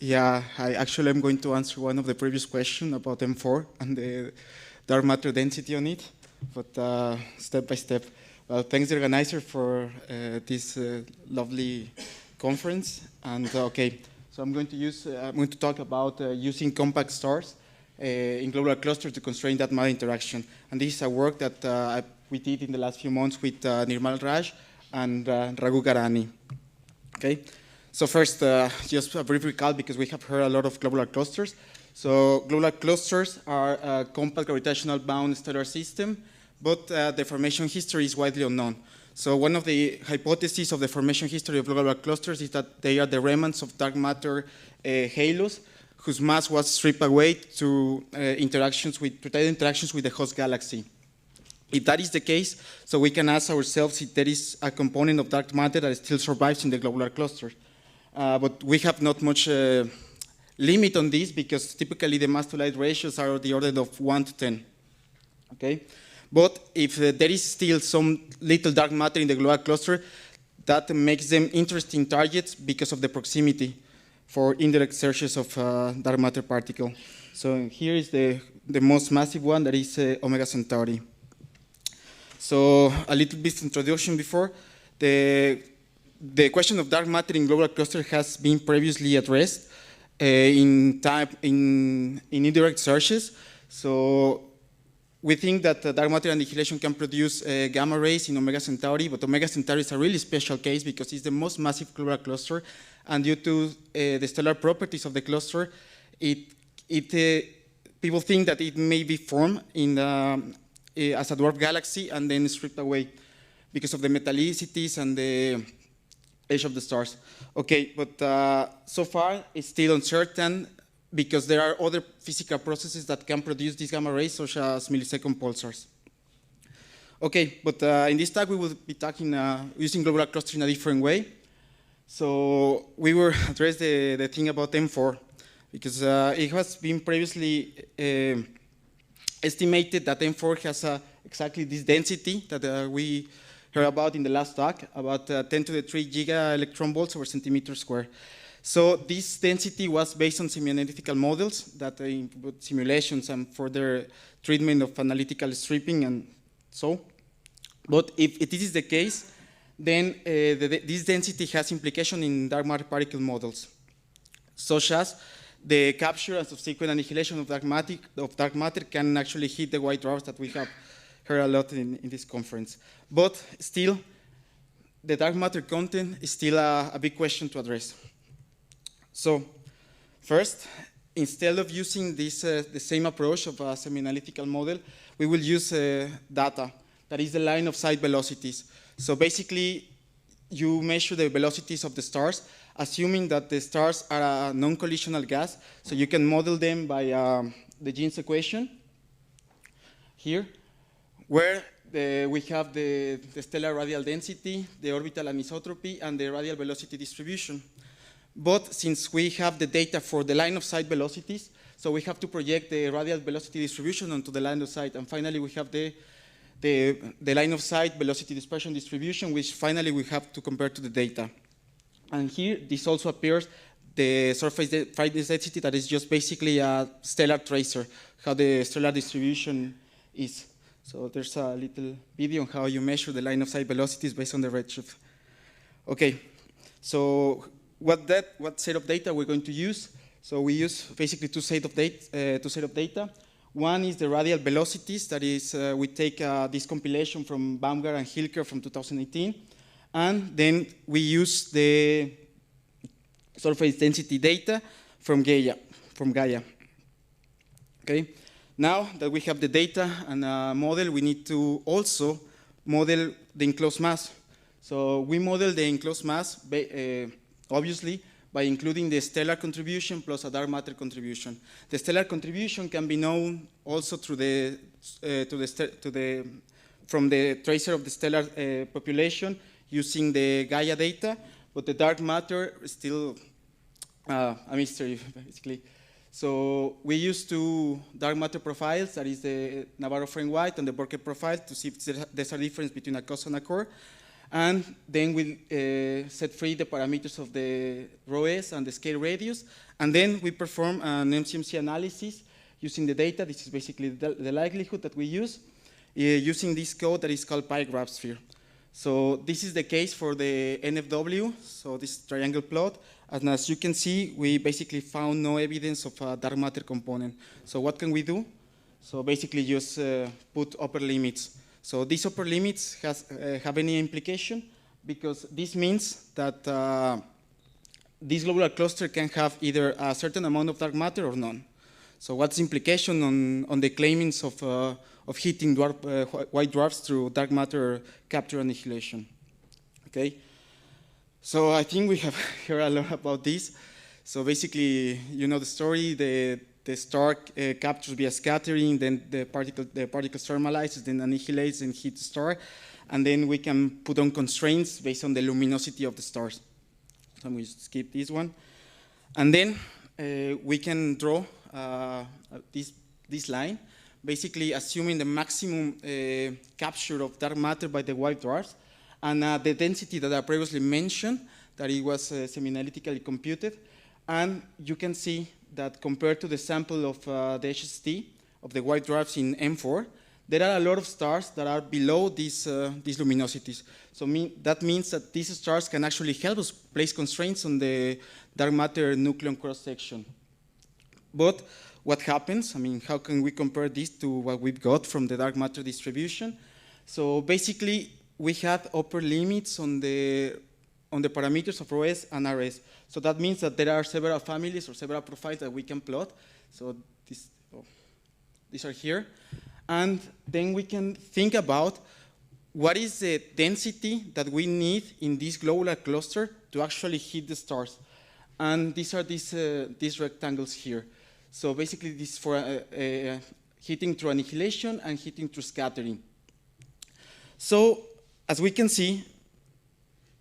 Yeah, actually I'm going to answer one of the previous questions about M4 and the dark matter density on it, but step by step. Well, thanks the organizer for this lovely conference. And okay, so I'm going to talk about using compact stars in globular clusters to constrain that matter interaction. And this is a work that we did in the last few months with Nirmal Raj and Raghu Garani. Okay. So first, just a brief recall, because we have heard a lot of globular clusters. So globular clusters are a compact gravitational bound stellar system, but the formation history is widely unknown. So one of the hypotheses of the formation history of globular clusters is that they are the remnants of dark matter halos, whose mass was stripped away to tight interactions with the host galaxy. If that is the case, so we can ask ourselves if there is a component of dark matter that still survives in the globular cluster. But we have not much limit on this, because typically the mass to light ratios are the order of 1 to 10. Okay? But if there is still some little dark matter in the globular cluster, that makes them interesting targets because of the proximity for indirect searches of dark matter particle. So here is the most massive one, that is Omega Centauri. So a little bit introduction before. The question of dark matter in globular cluster has been previously addressed in indirect searches. So we think that dark matter annihilation can produce gamma rays in Omega Centauri, but Omega Centauri is a really special case because it's the most massive globular cluster, and due to the stellar properties of the cluster, people think that it may be formed as a dwarf galaxy and then stripped away because of the metallicities and the age of the stars. Okay, but so far it's still uncertain because there are other physical processes that can produce these gamma rays, such as millisecond pulsars. Okay, but in this talk we will be talking using globular cluster in a different way. So we will address the thing about M4, because it has been previously estimated that M4 has exactly this density that we heard about in the last talk, about 10 to the 3 giga electron volts over centimeter square. So this density was based on semi-analytical models that include simulations and further treatment of analytical stripping and so. But if this is the case, then this density has implication in dark matter particle models, such as the capture and subsequent annihilation of dark matter can actually hit the white dwarfs that we have heard a lot in this conference. But still, the dark matter content is still a big question to address. So first, instead of using this, the same approach of a semi-analytical model, we will use data, that is the line of sight velocities. So basically, you measure the velocities of the stars, assuming that the stars are a non-collisional gas, so you can model them by the Jeans equation here, where we have the stellar radial density, the orbital anisotropy, and the radial velocity distribution. But since we have the data for the line of sight velocities, so we have to project the radial velocity distribution onto the line of sight, and finally we have the line of sight velocity dispersion distribution, which finally we have to compare to the data. And here, this also appears the surface density, that is just basically a stellar tracer, how the stellar distribution is. So there's a little video on how you measure the line of sight velocities based on the redshift. Okay, so what set of data we're going to use? So we use basically two set of data. One is the radial velocities, that is, we take this compilation from Baumgart and Hilker from 2018, and then we use the surface density data from Gaia. Okay. Now that we have the data and a model, we need to also model the enclosed mass. So we model the enclosed mass, obviously, by including the stellar contribution plus a dark matter contribution. The stellar contribution can be known also through from the tracer of the stellar population using the Gaia data, but the dark matter is still a mystery, basically. So we use two dark matter profiles, that is the Navarro frame white and the Burke profile, to see if there's a difference between a cause and a core. And then we set free the parameters of the rho s and the scale radius. And then we perform an MCMC analysis using the data. This is basically the likelihood that we use, using this code that is called PyGraphsphere. So this is the case for the NFW, so this triangle plot. And as you can see, we basically found no evidence of a dark matter component. So what can we do? So basically just put upper limits. So these upper limits have any implication, because this means that this globular cluster can have either a certain amount of dark matter or none. So what's the implication on the claimings of hitting white dwarfs through dark matter capture annihilation? Okay. So I think we have heard a lot about this. So basically, you know the story. The star captures via scattering, then the particles thermalizes, then annihilates and hits the star, and then we can put on constraints based on the luminosity of the stars. So I'm going to skip this one, and then we can draw this line, basically assuming the maximum capture of dark matter by the white dwarfs, and the density that I previously mentioned, that it was semi-analytically computed, and you can see that compared to the sample of the HST of the white dwarfs in M4, there are a lot of stars that are below these luminosities. So that means that these stars can actually help us place constraints on the dark matter nucleon cross-section. But what happens? I mean, how can we compare this to what we've got from the dark matter distribution? So basically, we had upper limits on the parameters of rho s and rs. So that means that there are several families or several profiles that we can plot. So these are here. And then we can think about what is the density that we need in this globular cluster to actually hit the stars. And these are these rectangles here. So basically this is for hitting through annihilation and hitting through scattering. So as we can see,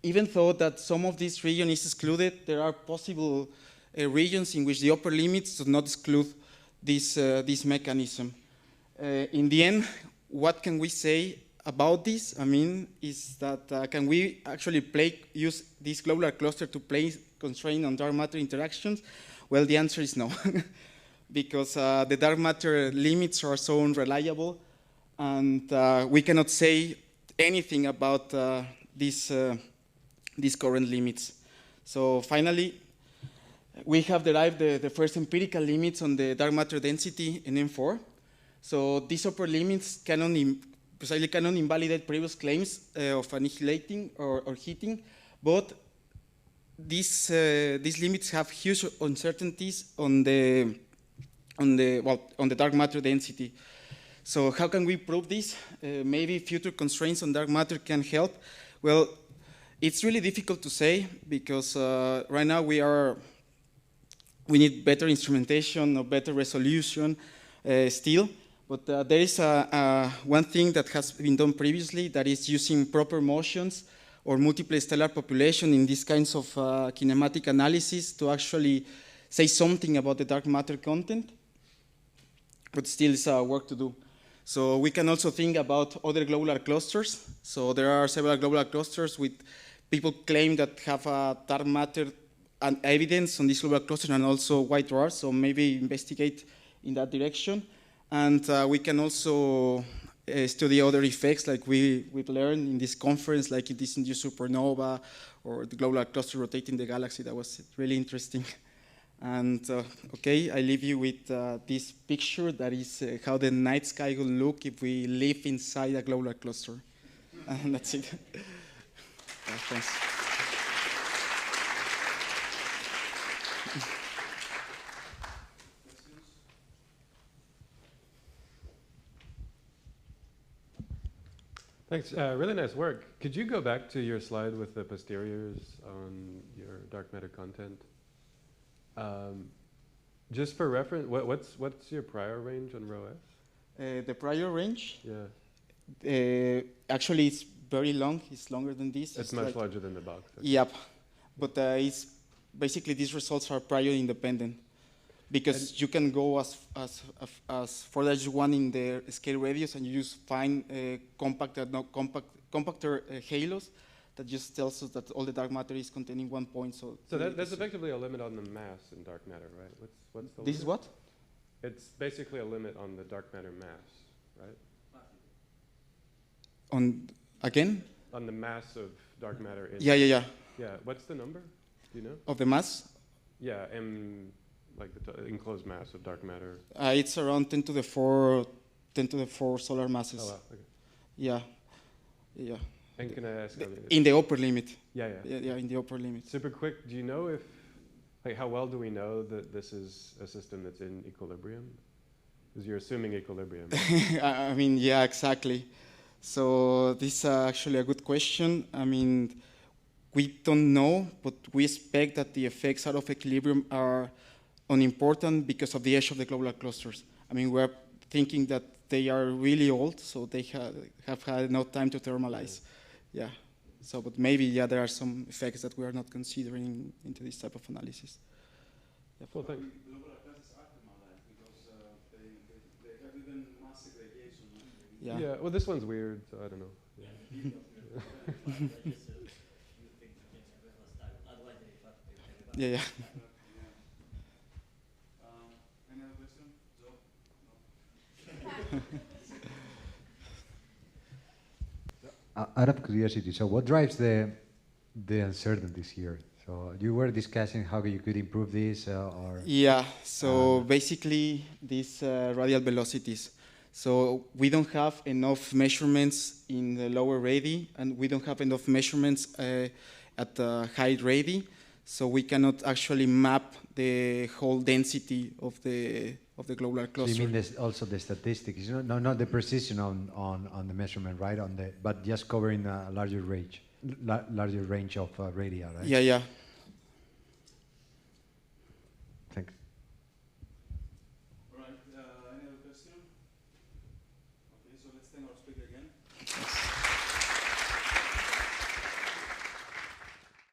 even though that some of this region is excluded, there are possible regions in which the upper limits do not exclude this mechanism. In the end, what can we say about this? I mean, is that can we actually use this globular cluster to place constraint on dark matter interactions? Well, the answer is no, because the dark matter limits are so unreliable, and we cannot say anything about these current limits. So finally, we have derived the first empirical limits on the dark matter density in M4. So these upper limits precisely cannot invalidate previous claims of annihilating or heating, but these limits have huge uncertainties on the dark matter density. So how can we prove this? Maybe future constraints on dark matter can help. Well, it's really difficult to say, because right now we need better instrumentation or better resolution still. But there is one thing that has been done previously, that is using proper motions or multiple stellar population in these kinds of kinematic analysis to actually say something about the dark matter content. But still is work to do. So we can also think about other globular clusters. So there are several globular clusters with people claim that have a dark matter and evidence on this globular cluster, and also white dwarfs. So maybe investigate in that direction. And we can also study other effects, like we've learned in this conference, like in this induced supernova or the globular cluster rotating the galaxy. That was really interesting. And okay, I leave you with this picture that is how the night sky will look if we live inside a globular cluster. And that's it. Thanks. Thanks. Really nice work. Could you go back to your slide with the posteriors on your dark matter content? Just for reference, what's your prior range on rho s? The prior range? Yeah. Actually, it's very long. It's longer than this. It's much larger than the box. Yep. But it's basically these results are prior independent, because you can go as far as you want in the scale radius, and you just find compactor halos that just tells us that all the dark matter is contained in one point. So that's effectively a limit on the mass in dark matter, right? What's the this is limit? what? It's basically a limit on the dark matter mass, right? On again? On the mass of dark matter. Yeah. Yeah. What's the number? Do you know? Of the mass? Yeah, like the enclosed mass of dark matter. It's around 10 to the 4 solar masses. Oh, wow. Okay. Yeah. And can I ask? In the upper limit. Yeah, in the upper limit. Super quick. Do you know if, like, how well do we know that this is a system that's in equilibrium? Because you're assuming equilibrium. I mean, yeah, exactly. So this is actually a good question. I mean, we don't know, but we expect that the effects out of equilibrium are unimportant because of the age of the globular clusters. I mean, we're thinking that they are really old, so they have had enough time to thermalize. Yeah. So, but maybe, yeah, there are some effects that we are not considering into this type of analysis. Yeah. Well, thank you. Globular classes are thermalized because they have even mass segregation. Yeah. Yeah. Well, this one's weird, so I don't know. Yeah. Any other question? Joe? Out of curiosity, so what drives the uncertainties here? So you were discussing how you could improve this, or Yeah. So basically, these radial velocities. So we don't have enough measurements in the lower radii, and we don't have enough measurements at the high radii. So we cannot actually map the whole density of the globular cluster. So you mean also the statistics? Not the precision on the measurement, right? But just covering a larger range of radii, right? Yeah. Thanks. All right. Any other question? Okay, so let's thank our speaker again.